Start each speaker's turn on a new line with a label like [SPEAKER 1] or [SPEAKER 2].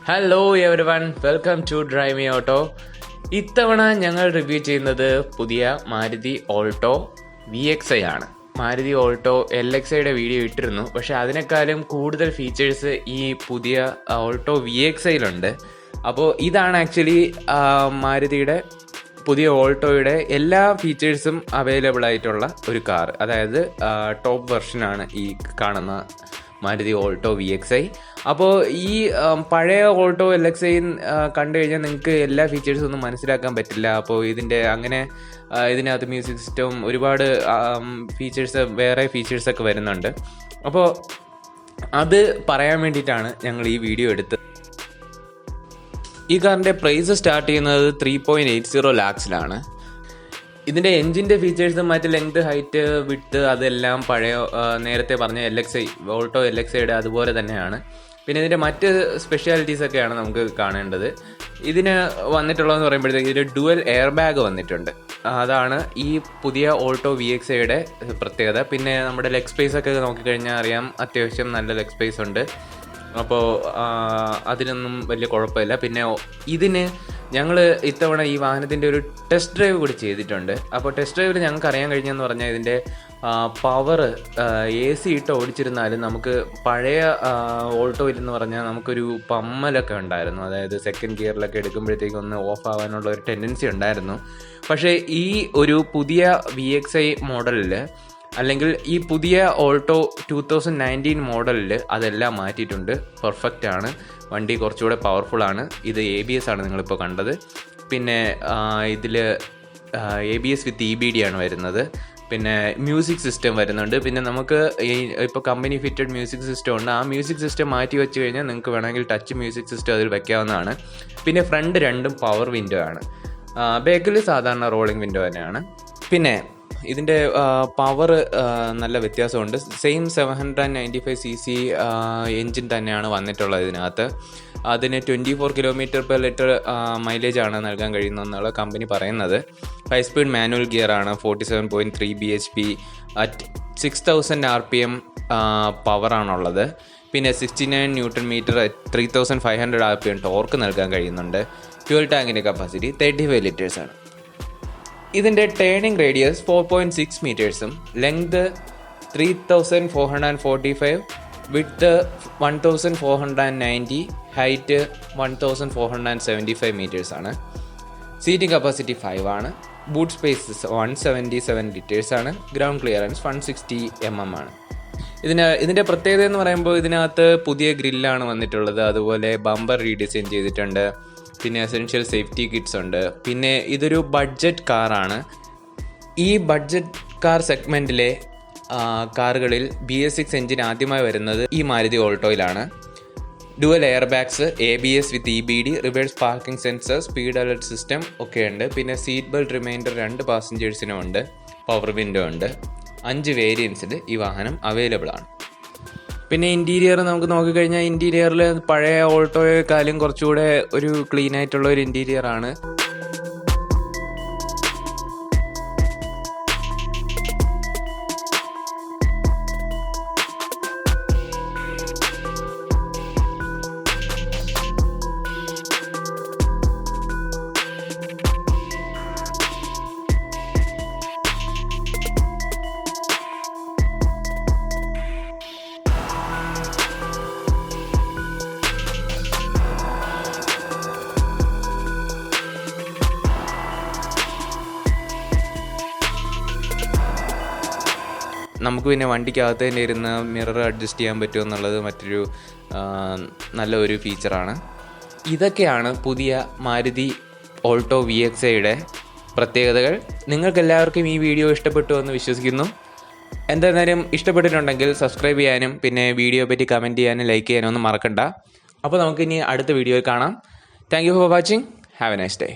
[SPEAKER 1] Hello everyone, welcome to Drive Me Auto. ഇത്തവണ ഞങ്ങൾ review ചെയ്യുന്നത് പുതിയ മാരുതി ഓൾട്ടോ VXI ആണ്. മാരുതി ഓൾട്ടോ LXIയുടെ വീഡിയോ ഇട്ടിരുന്നു, പക്ഷെ അതിനേക്കാളും കൂടുതൽ ഫീച്ചേഴ്സ് ഈ പുതിയ ഓൾട്ടോ VXIയിലുണ്ട്. അപ്പോൾ ഇതാണ് ആക്ച്വലി മാരുതിയുടെ പുതിയ ഓൾട്ടോയുടെ എല്ലാ ഫീച്ചേഴ്സും അവൈലബിൾ ആയിട്ടുള്ള ഒരു കാർ. അതായത് ടോപ്പ് വെർഷനാണ് ഈ കാണുന്ന മാരുതി ഓൾട്ടോ VXI. അപ്പോൾ ഈ പഴയ ഓൾട്ടോ LXI കണ്ടു കഴിഞ്ഞാൽ നിങ്ങൾക്ക് എല്ലാ ഫീച്ചേഴ്സും ഒന്നും മനസ്സിലാക്കാൻ പറ്റില്ല. അപ്പോൾ ഇതിനകത്ത് മ്യൂസിക് സിസ്റ്റവും ഒരുപാട് വേറെ ഫീച്ചേഴ്സൊക്കെ വരുന്നുണ്ട്. അപ്പോൾ അത് പറയാൻ വേണ്ടിയിട്ടാണ് ഞങ്ങൾ ഈ വീഡിയോ എടുത്തത്. ഈ കാറിൻ്റെ പ്രൈസ് സ്റ്റാർട്ട് ചെയ്യുന്നത് 3.80 lakhsലാണ്. ഇതിൻ്റെ എൻജിൻ്റെ ഫീച്ചേഴ്സും മറ്റ് ലെങ്ത്, ഹൈറ്റ്, വിഡ്ത്ത് അതെല്ലാം പഴയ നേരത്തെ പറഞ്ഞ ഓൾട്ടോ LXIയുടെ അതുപോലെ തന്നെയാണ്. പിന്നെ ഇതിൻ്റെ മറ്റ് സ്പെഷ്യാലിറ്റീസൊക്കെയാണ് നമുക്ക് കാണേണ്ടത്. ഇതിന് വന്നിട്ടുള്ളതെന്ന് പറയുമ്പോഴത്തേക്ക് ഇതിൽ ഡുവൽ എയർ ബാഗ് വന്നിട്ടുണ്ട്. അതാണ് ഈ പുതിയ ഓൾട്ടോ VXIയുടെ പ്രത്യേകത. പിന്നെ നമ്മുടെ ലെഗ് സ്പേസ് ഒക്കെ നോക്കിക്കഴിഞ്ഞാൽ അറിയാം, അത്യാവശ്യം നല്ല ലെഗ് സ്പേസ് ഉണ്ട്. അപ്പോൾ അതിനൊന്നും വലിയ കുഴപ്പമില്ല. പിന്നെ ഇതിന് ഞങ്ങൾ ഇത്തവണ ഈ വാഹനത്തിൻ്റെ ഒരു ടെസ്റ്റ് ഡ്രൈവ് കൂടി ചെയ്തിട്ടുണ്ട്. അപ്പോൾ ടെസ്റ്റ് ഡ്രൈവിൽ ഞങ്ങൾക്ക് അറിയാൻ കഴിഞ്ഞെന്ന് പറഞ്ഞാൽ ഇതിൻ്റെ പവർ AC ഇട്ട് ഓടിച്ചിരുന്നാലും നമുക്ക് പഴയ ഓൾട്ടോയിലെന്ന് പറഞ്ഞാൽ നമുക്കൊരു പമ്മലൊക്കെ ഉണ്ടായിരുന്നു. അതായത് സെക്കൻഡ് ഗിയറിലൊക്കെ എടുക്കുമ്പോഴത്തേക്കും ഒന്ന് ഓഫ് ആവാനുള്ള ഒരു ടെൻഡൻസി ഉണ്ടായിരുന്നു. പക്ഷേ ഈ ഒരു പുതിയ VXI മോഡലിൽ, അല്ലെങ്കിൽ ഈ പുതിയ ഓൾട്ടോ 2019 മോഡലിൽ അതെല്ലാം മാറ്റിയിട്ടുണ്ട്. പെർഫെക്റ്റ് ആണ്. വണ്ടി കുറച്ചുകൂടെ പവർഫുള്ളാണ്. ഇത് ABS ആണ് നിങ്ങളിപ്പോൾ കണ്ടത്. പിന്നെ ഇതിൽ ABS വിത്ത് EBD ആണ് വരുന്നത്. പിന്നെ മ്യൂസിക് സിസ്റ്റം വരുന്നുണ്ട്. പിന്നെ നമുക്ക് ഇപ്പോൾ കമ്പനി ഫിറ്റഡ് മ്യൂസിക് സിസ്റ്റം ഉണ്ട്. ആ മ്യൂസിക് സിസ്റ്റം മാറ്റി വെച്ച് കഴിഞ്ഞാൽ നിങ്ങൾക്ക് വേണമെങ്കിൽ ടച്ച് മ്യൂസിക് സിസ്റ്റം അതിൽ വെക്കാവുന്നതാണ്. പിന്നെ ഫ്രണ്ട് രണ്ടും പവർ വിൻഡോ ആണ്. ബാക്കിൽ സാധാരണ റോളിംഗ് വിൻഡോ തന്നെയാണ്. പിന്നെ ഇതിൻ്റെ പവർ നല്ല വ്യത്യാസമുണ്ട്. സെയിം 795cc എൻജിൻ തന്നെയാണ് വന്നിട്ടുള്ളത് ഇതിനകത്ത്. അതിന് 24 km/ലിറ്റർ മൈലേജാണ് നൽകാൻ കഴിയുന്നതെന്നുള്ള കമ്പനി പറയുന്നത്. 5 സ്പീഡ് മാനുവൽ ഗിയറാണ്. 47.3 bhp അറ്റ് 6000 RPM പവറാണുള്ളത്. പിന്നെ 69 Nm at 3500 RPM ടോർക്ക് നൽകാൻ കഴിയുന്നുണ്ട്. ഫ്യൂൽ ടാങ്കിൻ്റെ കപ്പാസിറ്റി 35 ലിറ്റേഴ്സാണ്. ഇതിൻ്റെ ടേണിംഗ് റേഡിയസ് 4.6 മീറ്റേഴ്സും ലെങ്ത് 3445, വിഡ്ത്ത് 1490, ഹൈറ്റ് 1475 മീറ്റേഴ്സാണ്. സീറ്റിംഗ് കപ്പാസിറ്റി 5 ആണ്. ബൂട്ട് സ്പേസ് 177 ലിറ്റേഴ്സാണ്. ഗ്രൗണ്ട് ക്ലിയറൻസ് 160 mm ആണ്. ഇതിൻ്റെ പ്രത്യേകത എന്ന് പറയുമ്പോൾ ഇതിനകത്ത് പുതിയ ഗ്രില്ലാണ് വന്നിട്ടുള്ളത്. അതുപോലെ ബമ്പർ റീഡിസൈൻ ചെയ്തിട്ടുണ്ട്. പിന്നെ എസെൻഷ്യൽ സേഫ്റ്റി കിറ്റ്സ് ഉണ്ട്. പിന്നെ ഇതൊരു ബഡ്ജറ്റ് കാറാണ്. ഈ ബഡ്ജറ്റ് കാർ സെഗ്മെൻറ്റിലെ കാറുകളിൽ BS6 എഞ്ചിൻ ആദ്യമായി വരുന്നത് ഈ മാരുതി ഓൾട്ടോയിലാണ്. Dual air bags, ABS with EBD, reverse parking sensor, speed alert system ഒക്കെ ഉണ്ട്. പിന്നെ സീറ്റ് ബെൽറ്റ് റിമൈൻഡർ 2 പാസഞ്ചേഴ്സിനും ഉണ്ട്. പവർ വിൻഡോ ഉണ്ട്. 5 വേരിയൻസിൽ ഈ വാഹനം അവൈലബിൾ ആണ്. പിന്നെ ഇൻറ്റീരിയർ നമുക്ക് നോക്കിക്കഴിഞ്ഞാൽ ഇൻറ്റീരിയറിൽ പഴയ ഓൾട്ടോയെക്കാളും കുറച്ചുകൂടെ ഒരു ക്ലീൻ ആയിട്ടുള്ള ഒരു ഇൻറ്റീരിയറാണ്. നമുക്ക് പിന്നെ വണ്ടിക്കകത്ത് തന്നെ ഇരുന്ന് മിറർ അഡ്ജസ്റ്റ് ചെയ്യാൻ പറ്റും എന്നുള്ളത് മറ്റൊരു നല്ല ഒരു ഫീച്ചറാണ്. ഇതൊക്കെയാണ് പുതിയ മാരുതി ഓൾട്ടോ VXIയുടെ പ്രത്യേകതകൾ. നിങ്ങൾക്കെല്ലാവർക്കും ഈ വീഡിയോ ഇഷ്ടപ്പെട്ടു എന്ന് വിശ്വസിക്കുന്നു. എന്തായാലും ഇഷ്ടപ്പെട്ടിട്ടുണ്ടെങ്കിൽ സബ്സ്ക്രൈബ് ചെയ്യാനും പിന്നെ വീഡിയോ പറ്റി കമൻറ്റ് ചെയ്യാനും ലൈക്ക് ചെയ്യാനും ഒന്നും മറക്കണ്ട. അപ്പോൾ നമുക്കിനി അടുത്ത വീഡിയോയിൽ കാണാം. Thank you for watching. Have A nice day.